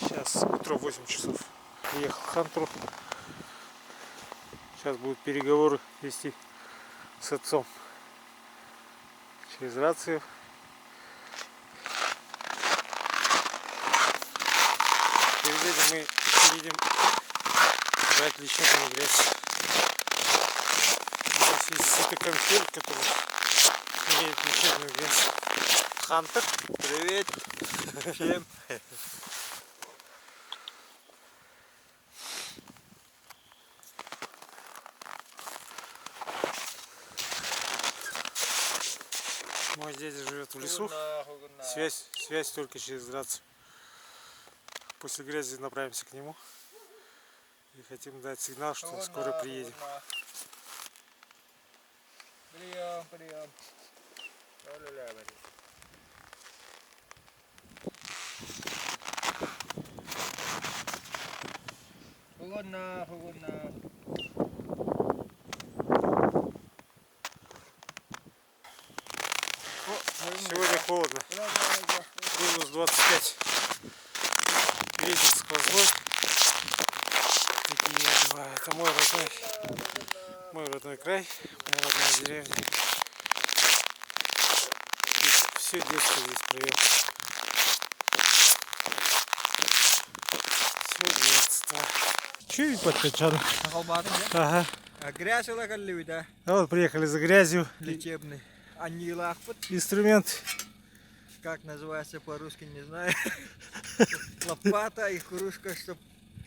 Сейчас утро 8 часов. Приехал к Хантеру. Сейчас будут переговоры вести с отцом через рацию. Перед этим мы едем брать лечебную грязь. У нас есть ситоконфель, который имеет лечебную грязь. Хантер, привет всем. Мой дядя живет в лесу. Связь только через рацию. После грязи направимся к нему и хотим дать сигнал, что скоро приедем. Сегодня холодно. Минус 25. Ветер сквозной. Такие дела. Это мой родной край, моя родная деревня. Здесь все детство здесь провел. Все детство. Че подкачал? Ага. А грязь да? А вот приехали за грязью. Лечебный. Инструмент. Как называется по-русски, не знаю. Лопата и кружка, чтобы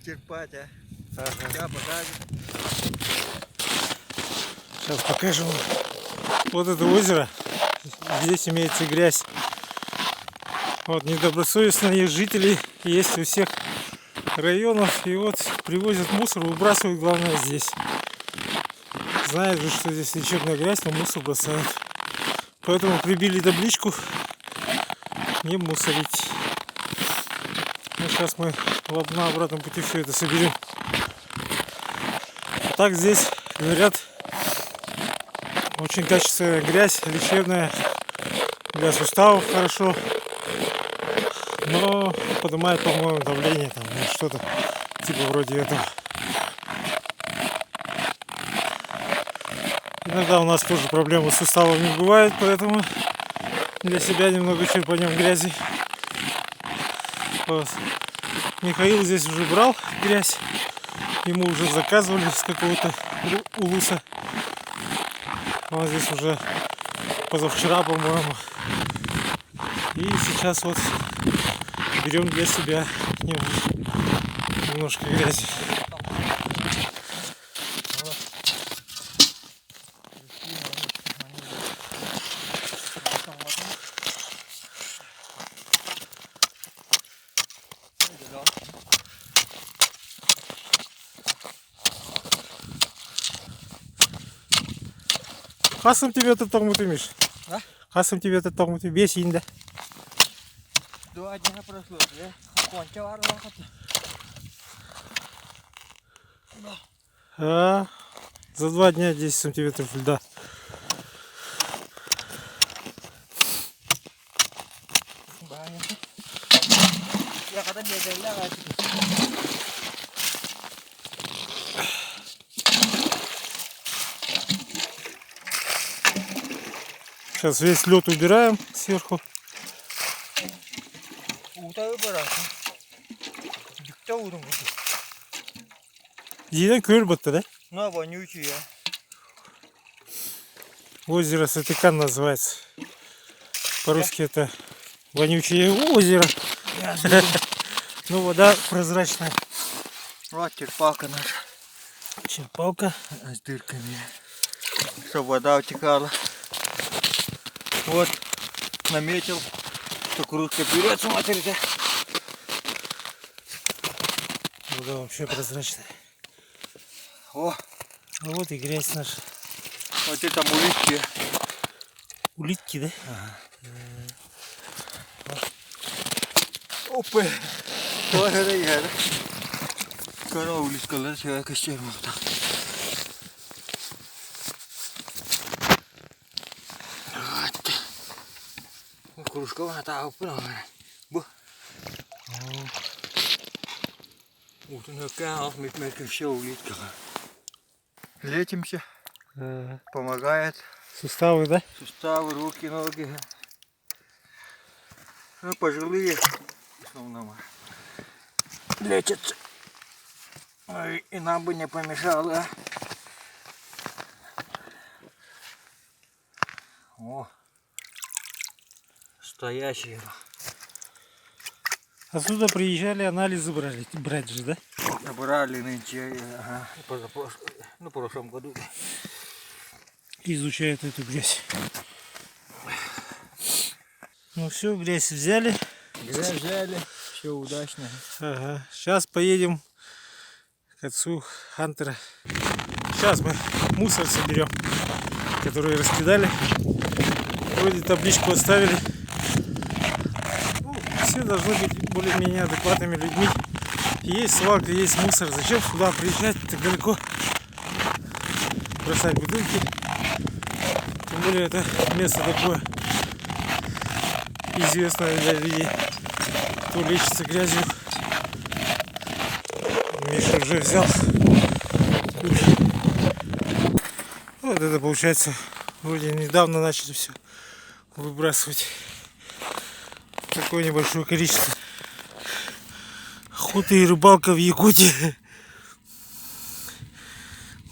черпать. Ага. Да, покажем. Сейчас покажем. Вот это озеро. Здесь имеется грязь. Вот недобросовестные жители есть у всех районов. И вот привозят мусор, выбрасывают, главное, здесь. Знают же, что здесь лечебная грязь, но мусор бросают. Поэтому прибили табличку не мусорить. Ну, сейчас мы на обратном пути все это соберем. Так здесь, говорят, очень качественная грязь, лечебная, для суставов хорошо, но поднимает, по-моему, давление там, что-то типа вроде этого. Иногда у нас тоже проблемы с суставами бывают, поэтому для себя немного черпанием грязи. Вот. Михаил здесь уже брал грязь, ему уже заказывали с какого-то улуса. Он здесь уже позавчера, по-моему. И сейчас вот берем для себя немножко грязи. Қасым тебе этот тормут имеешь? А? Қасым тебе этот тормут имеешь? 5 инда. 2 дня прошло, А, за 2 дня 10 сантиметров льда. Сейчас весь лед убираем сверху. Едем көлбатты, да? Ну, вонючие. Озеро Сатыкан называется. По-русски это вонючее озеро. Ну, вода прозрачная. Вот черпалка наша. Черпалка. С дырками. Чтобы вода утекала. Вот, наметил, что кружка берет, смотрите. Вода вообще прозрачная. О, вот и грязь наша. вот это там улитки. Улитки, да? Ага. Опа. Тоже рейгер. Корова улиткалар человек исчермал. Kuruskovana taapuna. Bu. Утром океан, мы все улитка. Лечимся, помогает. Суставы, да? Суставы, руки, ноги. Ну, пожилые в основном лечатся. И нам бы не помешало. О, стоящие. Отсюда приезжали, анализы брать же, да? Набрали нынче, ага, в прошлом году. Изучают эту грязь. Ну все, грязь взяли. Грязь взяли, все удачно. Ага. Сейчас поедем к отцу Хантера. Сейчас мы мусор соберем, который раскидали. Вроде табличку оставили. Ну, все должны быть более-менее адекватными людьми. Есть свалка, есть мусор. Зачем сюда приезжать так далеко? Бросать бутылки. Тем более это место такое известное для людей, кто лечится грязью. Миша уже взял. Вот это получается, вроде недавно начали все выбрасывать. Такое небольшое количество. Охота и рыбалка в Якутии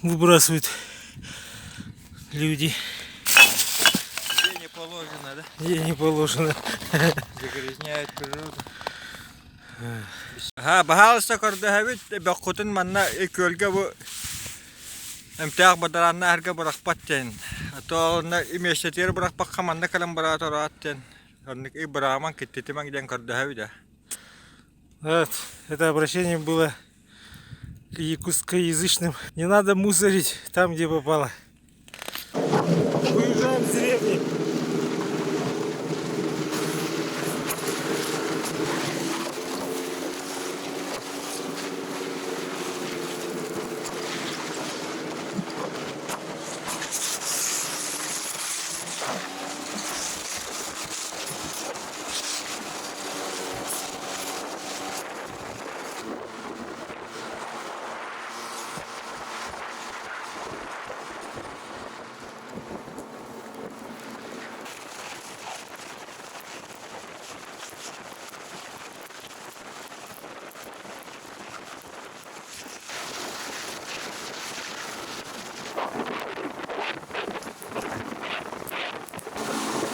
выбрасывают люди. Где не положено, да? Где не положено. Загрязняют природу. Ага, бахалса кордахавит, бакутын манна экөлге бу эмтяг бадаранна арга баракпаттен. То на имештер баракпакка манна калам баратораттен. Онник и браман киттитиман ден кордахавида. Вот, это обращение было к якутскоязычным. Не надо мусорить там, где попало. Выезжаем с деревни.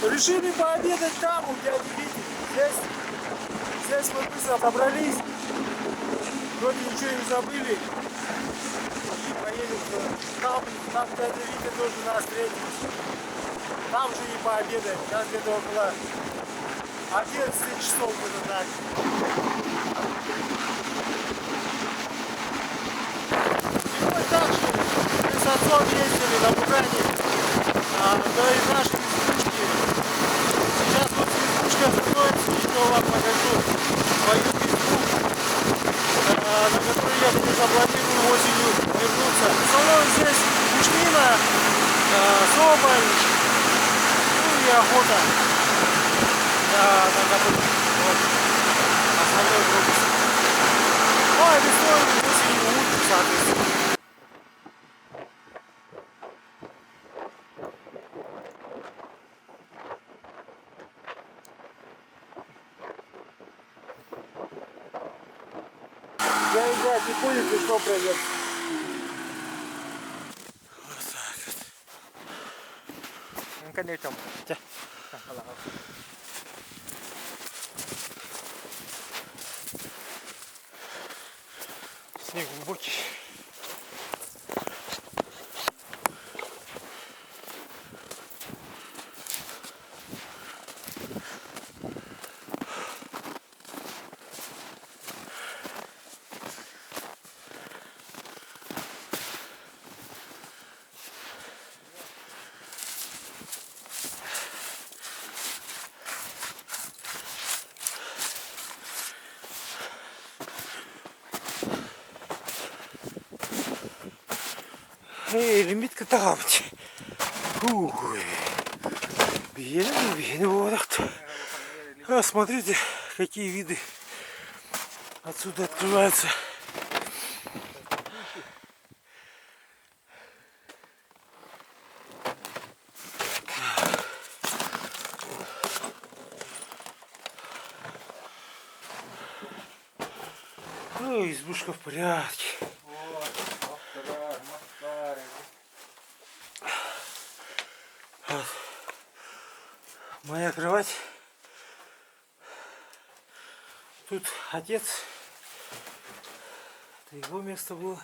Решили пообедать там, у дяди Вити. Здесь мы быстро добрались. Вроде ничего не забыли. И поедем там дядя Витя тоже нас встретит. Там же и пообедаем. Сейчас где-то около 11 часов где-то так. Сегодня так, что мы с отцом ездили на Бугане. Да и наши избушки. Сейчас вот избушка закроется, и то вам покажу свою избу, на которую я, конечно, планирую осенью вернуться. В основном здесь пушнина, соболь, ну и охота на которую вот, основной фокус. Ну а весной осенью утку, соответственно. Я не понял, ты что произошло. Вот так вот. Конечно. Снег глубокий. Лимитка тагавчи. Бiyene mi? Biyene bu odakta. А, смотрите, какие виды отсюда открываются. Ну, избушка в порядке. Вот. Моя кровать. Тут отец. Это его место было.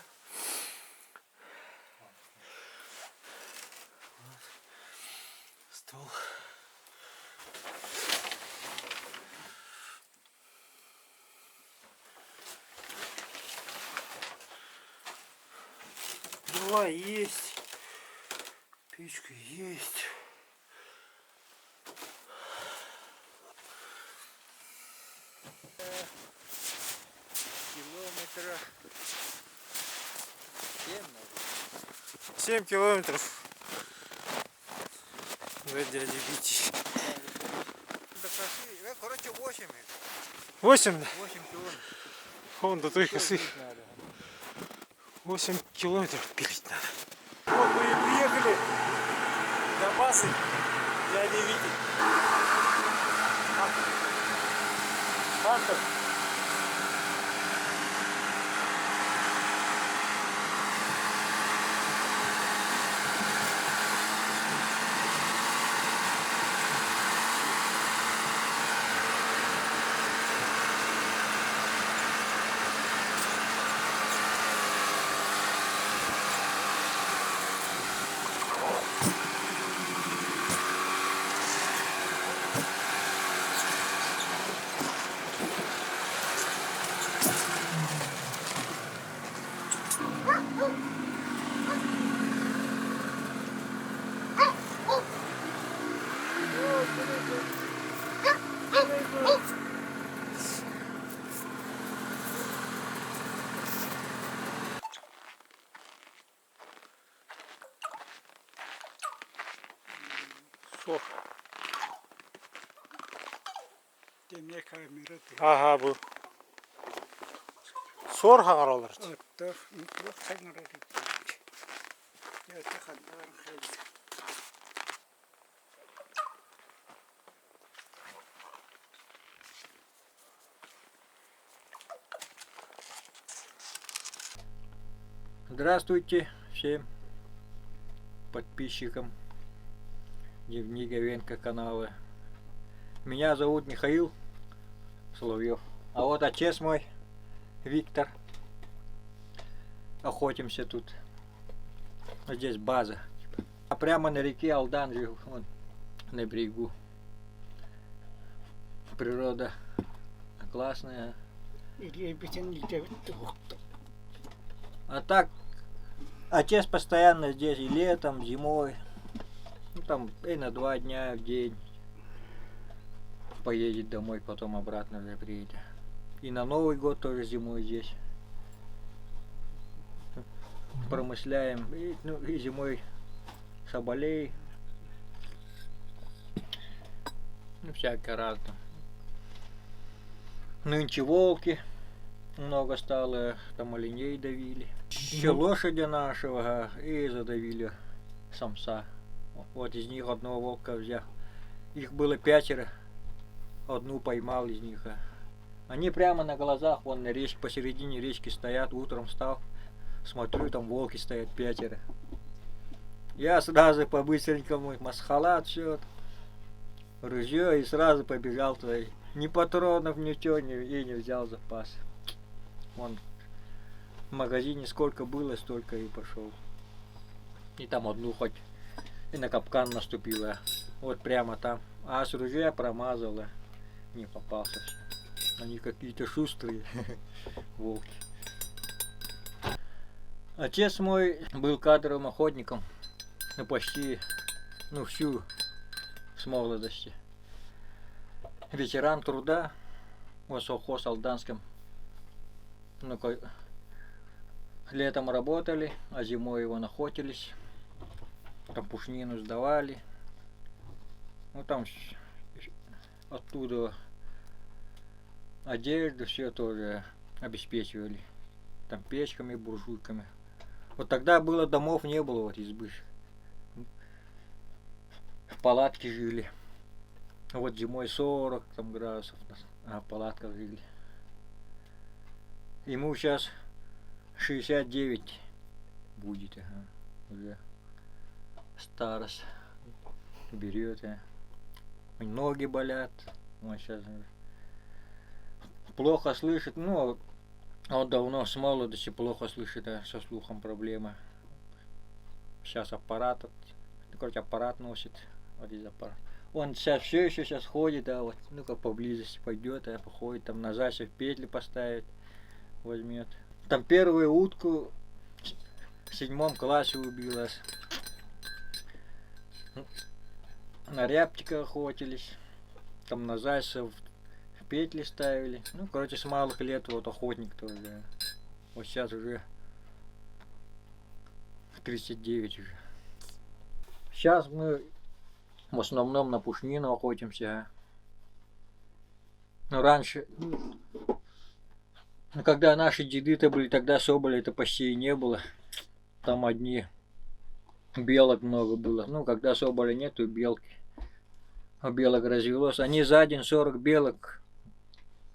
Вот. Стол. Дрова есть. Печка есть. Километра 7 километров до дяди Вити. до косы. Короче, 8. 8, да? 8 километров. Вон до той косы. 8 километров пилить надо. Вот мы и приехали до базы дяди Вити. Хантер. Сор. Ага, bu. Сор хаңаралар. Здравствуйте всем подписчикам Евгения канала. Меня зовут Михаил Соловьев. А вот отец мой, Виктор. Охотимся тут. Здесь база. А прямо на реке Алдан жил, вон, на берегу. Природа классная. А так, отец постоянно здесь и летом, и зимой. Ну там и на 2 дня в день. Поедет домой, потом обратно уже приедет. И на Новый год тоже зимой здесь. Промышляем. И, ну, и зимой соболей. Ну, всякое разное. Нынче волки много стало, там оленей давили. Еще лошади нашего и задавили самца. Вот из них одного волка взял. Их было 5. Одну поймал из них. Они прямо на глазах, вон на речке, посередине речки стоят. Утром встал, смотрю, там волки стоят 5. Я сразу по-быстренькому масхалат, все, ружье, и сразу побежал туда. Ни патронов, ничего и не взял запас. Вон в магазине сколько было, столько и пошел. И там одну хоть и на капкан наступила. Вот прямо там. А с ружья промазала. Не попался все. Они какие-то шустрые волки. Отец мой был кадровым охотником. Ну почти, ну всю с молодости. Ветеран труда в совхоз Алданском. Ну, летом работали, а зимой его охотились. Там пушнину сдавали. Ну там оттуда Одежду все тоже обеспечивали. Там печками, буржуйками. Вот тогда было домов, не было вот избы. В палатке жили. Вот зимой 40 там градусов, а в палатках жили. Ему сейчас 69 будет, ага, уже старость берет, ноги болят, он сейчас плохо слышит, ну, он давно с молодости плохо слышит, со слухом проблемы. Сейчас аппарат, короче, аппарат носит, вот из аппарата. Он сейчас все еще сейчас ходит, да, вот, ну как поблизости пойдет, походит, там на засев петли поставит, возьмет. Там первую утку в 7 классе убилась. На рябчика охотились, там на зайцев петли ставили. Ну, короче, с малых лет вот охотник тоже. Вот сейчас уже 39 уже. Сейчас мы в основном на пушнину охотимся. Но раньше, когда наши деды-то были, тогда соболей-то почти и не было. Там одни белок много было. Ну, когда соболя нету, белки. А белок развелось. Они за день 40 белок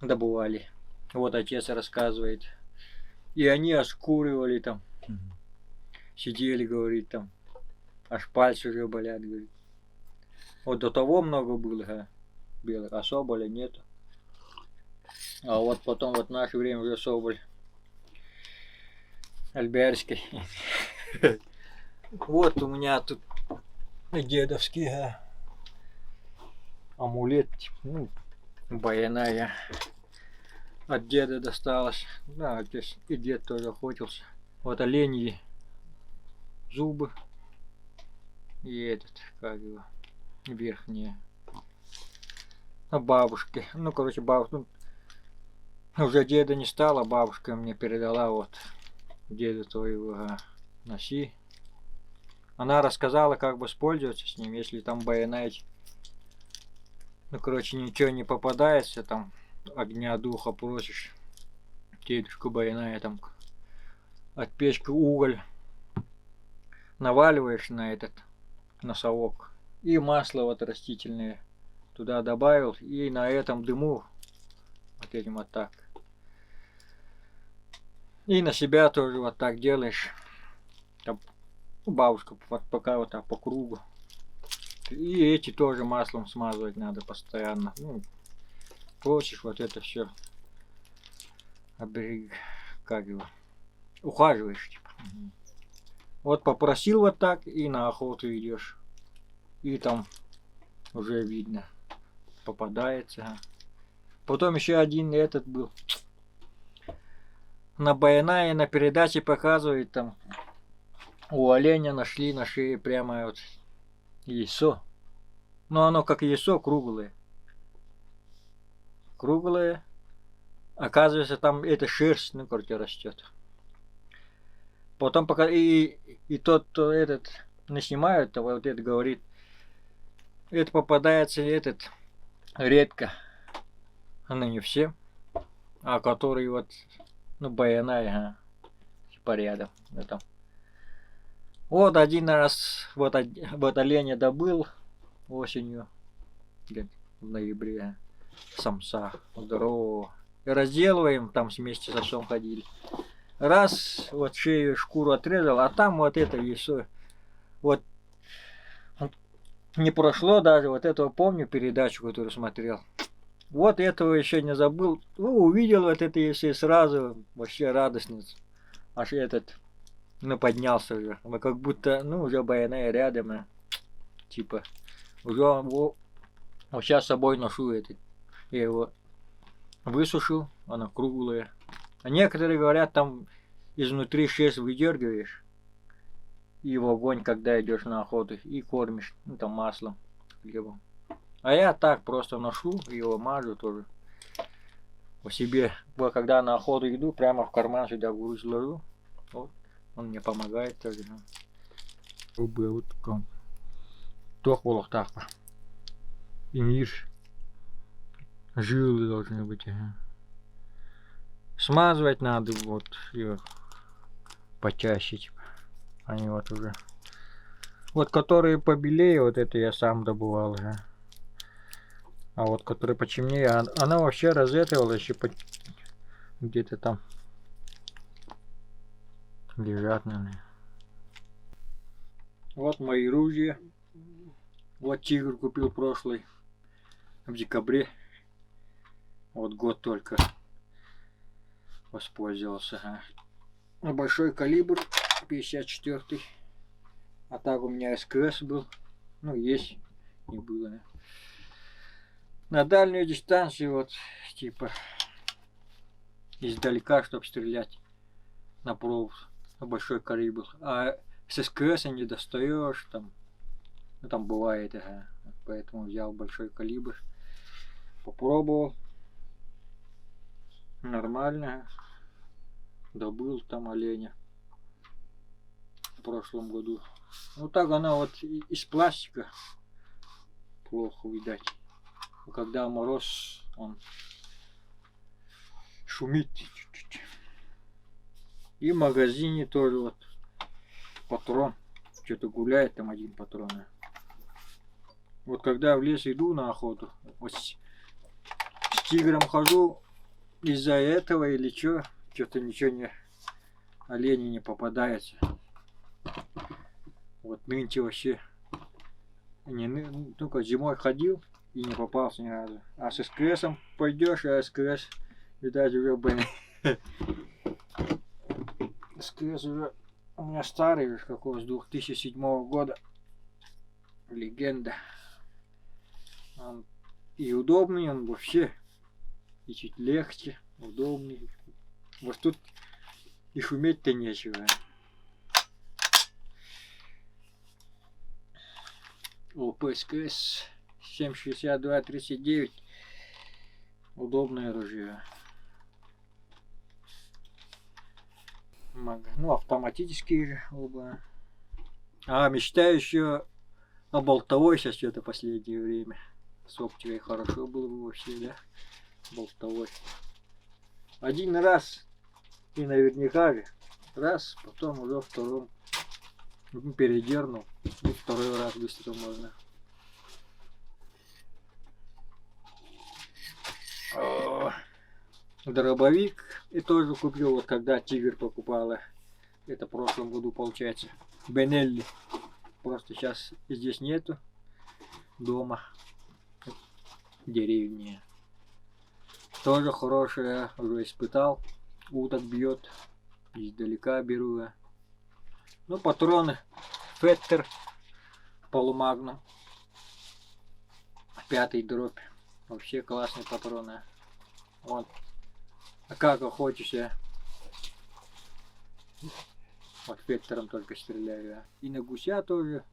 добывали. Вот отец рассказывает. И они оскуривали там. Сидели, говорит, там. Аж пальцы уже болят, говорит. Вот до того много было белок, а соболя нету. А вот потом вот в наше время уже соболь альберский. Вот у меня тут дедовский амулет, ну, баяная. От деда досталось. Да, отец и дед тоже охотился. Вот оленьи зубы и этот, как его, верхние. А бабушки, ну, короче, бабушка, ну, уже деда не стало, бабушка мне передала вот деда твоего, носи. Она рассказала, как бы пользоваться с ним, если там баяная, ну, короче, ничего не попадается, там огня духа просишь, дедушку баяная, там от печки уголь наваливаешь на этот носовок и масло вот растительное туда добавил, и на этом дыму вот этим вот так. И на себя тоже вот так делаешь. Там бабушка вот пока вот так по кругу. И эти тоже маслом смазывать надо постоянно. Ну, просишь вот это все. Как его? Ухаживаешь, типа. Вот попросил вот так и на охоту идешь. И там уже видно. Попадается. Потом еще один этот был. На баяная на передаче показывает, там у оленя нашли на шее прямо вот яйцо. Но оно как яйцо круглое. Круглое. Оказывается, там эта шерсть, ну, короче, растет. Потом пока и тот, кто этот не снимает, то вот это говорит, это попадается этот редко. Ну, не все. А который вот, ну, баяная, типа рядом. Это. Вот один раз вот оленя добыл осенью, в ноябре, самца здорового. И разделываем, там вместе с отцом ходили. Раз, вот шею, шкуру отрезал, а там вот это яйцо. Вот не прошло даже, вот этого помню передачу, которую смотрел. Вот этого еще не забыл. Ну, увидел вот это яйцо и сразу вообще радостно. Аж этот, ну, поднялся уже. Как будто, ну, уже баяная рядом. Типа, уже вот сейчас с собой ношу этот. Я его высушил, оно круглое. А некоторые говорят, там изнутри шерсть выдергиваешь. И в огонь, когда идешь на охоту, и кормишь, ну, там маслом, хлебом. А я так просто ношу, его мажу тоже. У себе, когда на охоту иду, прямо в карман сюда грудь ложу. Вот, он мне помогает тоже. Вот таком. Тох волохтах. И мир. Жилы должны быть. Смазывать надо вот ее почаще, типа. Они вот уже. Вот которые побелее, вот это я сам добывал. Ага. А вот которые почемнее, она вообще розетовала еще где-то там лежат, наверное. Вот мои ружья. Вот тигр купил прошлый в декабре. Вот год только воспользовался. Ага. Большой калибр 54-й. А так у меня СКС был. Ну, есть, не было. На дальнюю дистанцию, вот, типа, издалека, чтобы стрелять на пробу. Большой калибр. А с СКС не достаешь, там, ну, там бывает, ага. Поэтому взял большой калибр. Попробовал. Нормально. Добыл там оленя в прошлом году. Ну так она вот из пластика плохо видать. Когда мороз, он шумит чуть-чуть. И в магазине тоже вот патрон. Что-то гуляет там один патрон. Вот когда в лес иду на охоту, вот с тигром хожу, из-за этого или что-то ничего не, олени не попадается. Вот нынче вообще только зимой ходил и не попался ни разу. А с СКСом пойдешь, а СКС, видать, уже блин. СКС уже у меня старый, уж какого, с 2007 года. Легенда. Он и удобный, он вообще. И чуть легче, удобнее. Вот тут и шуметь-то нечего. ОПСКС 7,62-39. Удобное оружие. Ну, автоматические же оба. А, мечтаю еще о болтовой сейчас что-то последнее время. С оптикой хорошо было бы вообще, да? Болтовой. Один раз и наверняка же. Раз, потом уже втором. Передернул. И второй раз быстро можно. Дробовик и тоже купил, вот когда тигр покупала. Это в прошлом году получается. Бенелли. Просто сейчас здесь нету. Дома. В деревне. Тоже хорошая. Уже испытал. Уток бьет. Издалека беру. Ну, патроны. Феттер. Полумагнум. 5-й дробь. Вообще классные патроны. Вот. А как охотишься? Вот Феттером только стреляю. И на гуся тоже.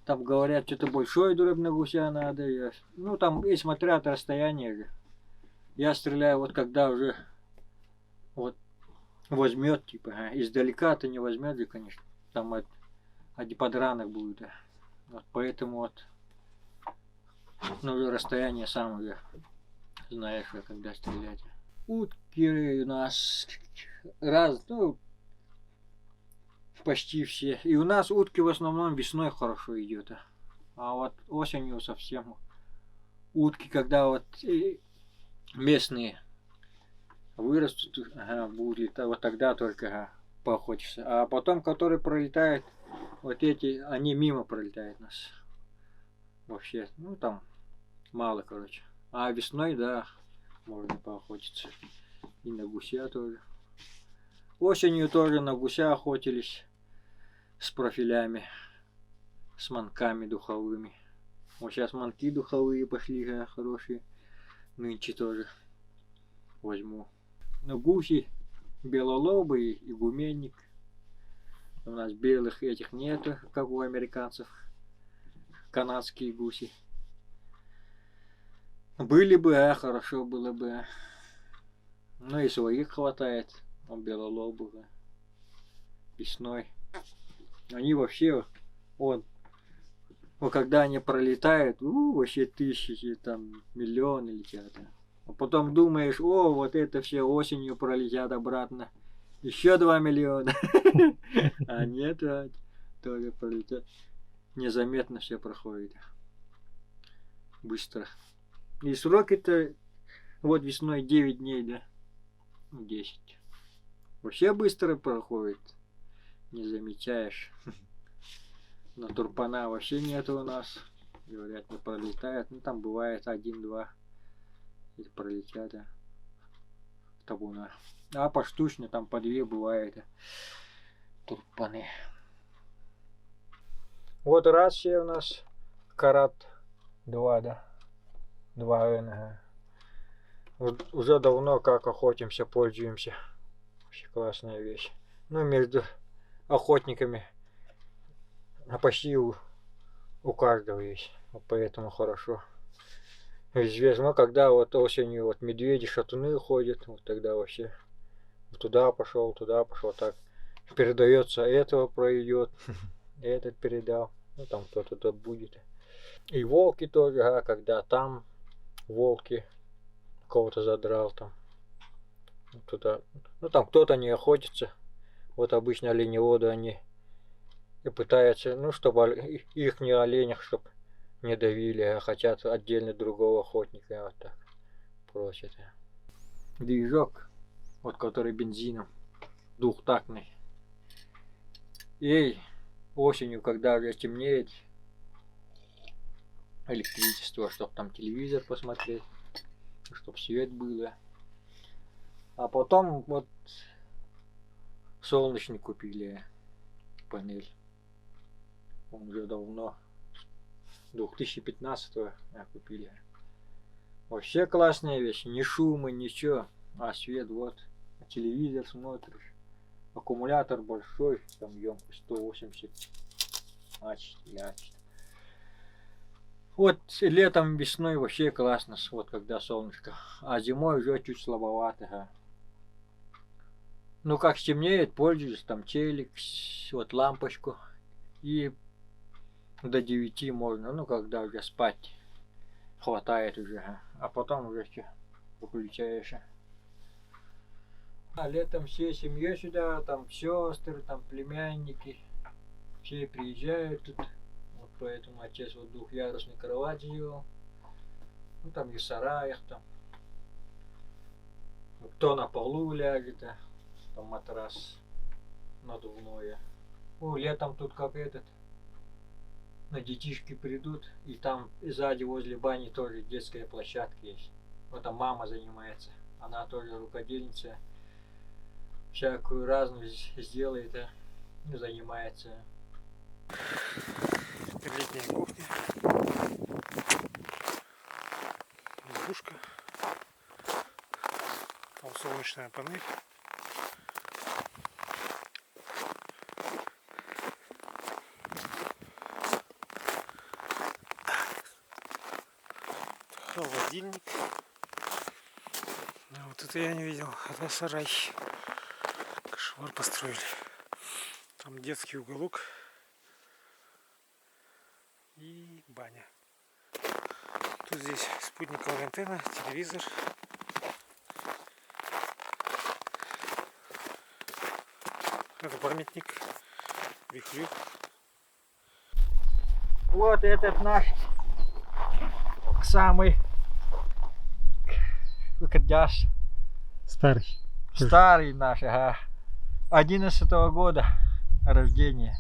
Там говорят, что-то большой дробь на гуся надо. Ну, там и смотря от расстояния же. Я стреляю вот когда уже вот возьмет, типа, издалека-то не возьмет же, конечно. Там один подранок будет. Вот поэтому вот, ну, расстояние сам уже знаешь, когда стрелять. Утки у нас ну, почти все. И у нас утки в основном весной хорошо идет. А вот осенью совсем. Утки, когда вот местные вырастут, будут летать, вот тогда только поохотишься. А потом, которые пролетают, вот эти, они мимо пролетают нас. Вообще, ну там мало, короче. А весной, да, можно поохотиться. И на гуся тоже. Осенью тоже на гуся охотились с профилями, с манками духовыми. Вот сейчас манки духовые пошли, хорошие. Нынче тоже возьму. Но гуси белолобый и гуменник. У нас белых этих нету, как у американцев. Канадские гуси. Были бы, хорошо было бы. Ну и своих хватает. Белолобых. Весной. Они вообще, вот когда они пролетают, вообще тысячи, там, миллионы летят. А потом думаешь, о, вот это все осенью пролетят обратно. Еще 2 миллиона. А нет, тоже пролетят. Незаметно все проходит. Быстро. И сроки-то вот весной 9 дней, да? 10. Вообще быстро проходит. Не замечаешь. Но турпана вообще нету у нас. Говорят, не пролетает. Ну там бывает 1-2. И пролетят, да. Табуна. А поштучно там по 2 бывает. Турпаны. Вот рация у нас. Карат 2, да. 2Н. Уже давно как охотимся, пользуемся. Вообще классная вещь. Ну, между охотниками почти у каждого есть. Вот поэтому хорошо. Известно, когда вот осенью вот медведи, шатуны ходят, вот тогда вообще туда пошел, так передается, этого пройдет, этот передал, ну там кто-то тут будет. И волки тоже, а когда там волки кого-то задрал там туда, ну там кто-то не охотится, вот обычно оленеводы они и пытаются, ну чтобы их не оленях, чтобы не давили, а хотят отдельно другого охотника, вот так просят. Движок, вот который бензином, двухтактный. И осенью, когда уже темнеет, электричество, чтобы там телевизор посмотреть, чтобы свет было. А потом вот солнечный купили панель. Он уже давно, 2015-го купили. Вообще классная вещь, ни шума, ничего, а свет вот, телевизор смотришь, аккумулятор большой, там емкость 180 Вот летом, весной вообще классно, вот когда солнышко, а зимой уже чуть слабовато. Ну как стемнеет, пользуюсь, там телек, вот лампочку, и до 9 можно, ну когда уже спать хватает уже, а потом уже что, выключаешь. А летом все семьей сюда, там сестры, там племянники, все приезжают тут, вот поэтому отец вот двухъярусной кровать сделал, ну там и в сараях там, кто на полу ляжет, там матрас надувное. О, летом тут как этот, на детишки придут, и там сзади возле бани тоже детская площадка есть. Вот там мама занимается, она тоже рукодельница, всякую разную сделает, занимается. Летняя кухня. Избушка. Там солнечная панель. Холодильник. Вот это я не видел. Это сарай. Кошмар построили. Там детский уголок. И баня. Тут здесь спутниковая антенна, телевизор. Это памятник вихрю. Вот этот наш самый выкрдяш. Старый наш, 11-го года рождения.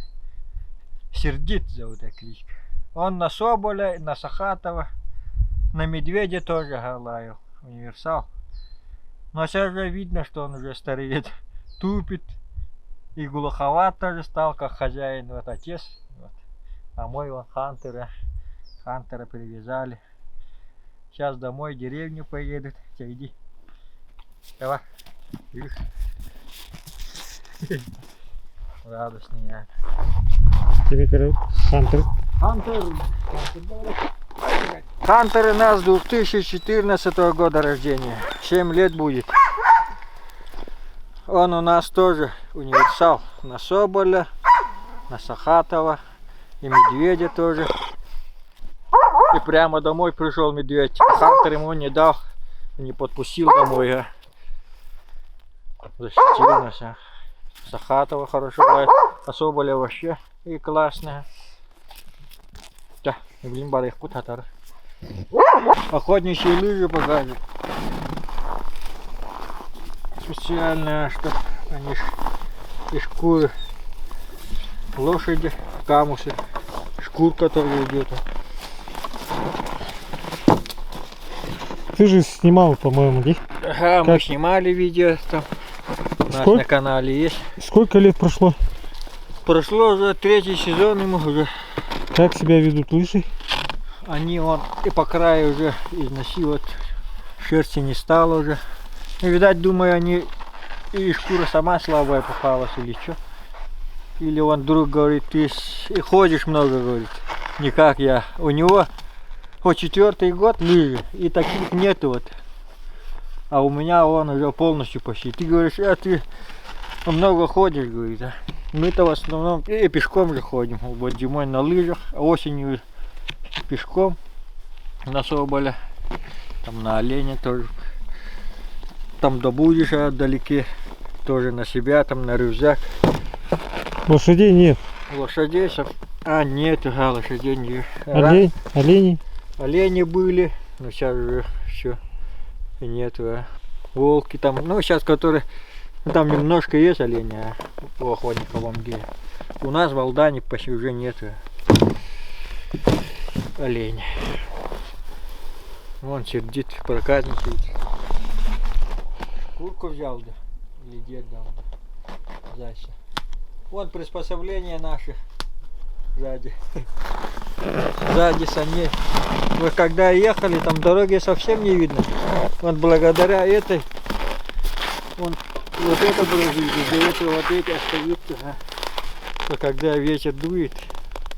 Сердит зовут кличка. Он на соболя, на Сахатова, на медведя тоже лаял. Универсал. Но сейчас уже видно, что он уже стареет. Тупит. И глуховат тоже стал, как хозяин, вот отец. Вот. А мой вон Хантера привязали. Сейчас домой в деревню поедут. Все, иди. Давай. Радостный я. Тебе говорят Хантер. Хантер у нас 2014 года рождения. 7 лет будет. Он у нас тоже универсал. На Соболя, на Сахатова и медведя тоже. И прямо домой пришел медведь. Хантер ему не дал не подпустил домой, а защитил нас. Сахатова хорошо лает, а Соболя вообще и классная. Да, блин, барых путатар. Охотничьи лыжи покажут. Специально, что они из шкуры лошади, камусы, шкурка тоже идет. Ты же снимал, по-моему, да? Ага, мы снимали видео там. У нас на канале есть. Сколько лет прошло? Прошло уже 3-й сезон ему уже. Как себя ведут лыжи? Они вон и по краю уже износило, шерсти не стало уже. И, видать, думаю, они или шкура сама слабая попалась, или что. Или он друг говорит, ты ходишь много, говорит. Не как я. У него вот 4-й год лыжи, и таких нету вот. А у меня он уже полностью почти. Ты говоришь, а ты много ходишь, говорит. А? Мы-то в основном и пешком же ходим. Вот зимой на лыжах, а осенью пешком на Соболя, там на оленя тоже. Там добудешь отдалеке, тоже на себя, там на рюкзак. Лошадей нет. Лошадей, нет, лошадей нет. Олени? Олени были, но сейчас уже все нету. Волки там, ну сейчас которые, там немножко есть олени, у охотников в Амгире. У нас в Алдане почти уже нету оленей. Вон сердит, проказничает. Курку взял, да? Или дед дал, да? Зайца. Вон приспособления наши сзади. Сзади саней. Мы когда ехали, там дороги совсем не видно. Вот благодаря этой, вот это брызжит, из-за этого вот эти остаются. А когда ветер дует,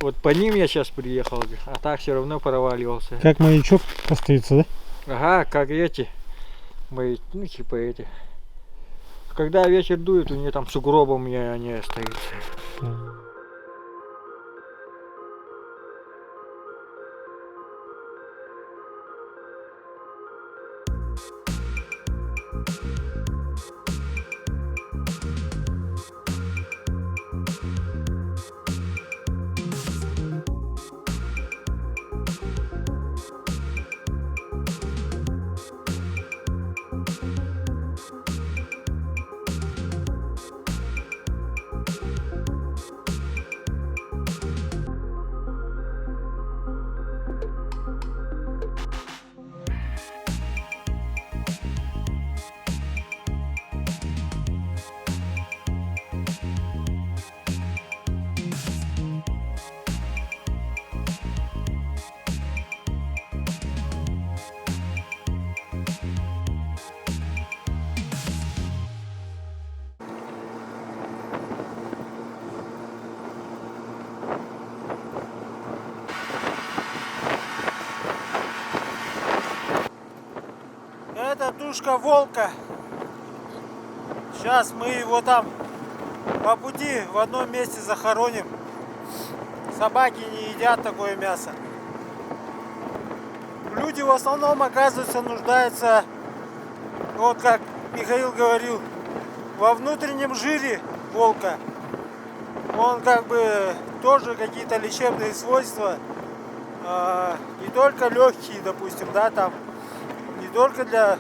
вот по ним я сейчас приехал, а так все равно проваливался. Как маячок остается, да? Ага, как эти, мои, ну типа эти. Когда ветер дует, у нее там сугробом они остаются. Это тушка волка. Сейчас мы его там по пути в одном месте захороним. Собаки не едят такое мясо. Люди в основном, оказывается, нуждаются, вот как Михаил говорил, во внутреннем жире волка. Он как бы тоже какие-то лечебные свойства, не только легкие, допустим, да, там, не только для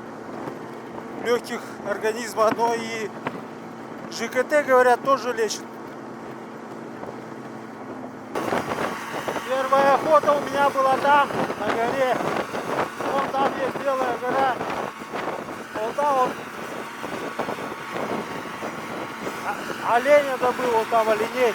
легких организма, но и ЖКТ, говорят, тоже лечит. Первая охота у меня была там, на горе. Вон там есть Белая гора. Вот там вот оленя добыл, вот там оленей.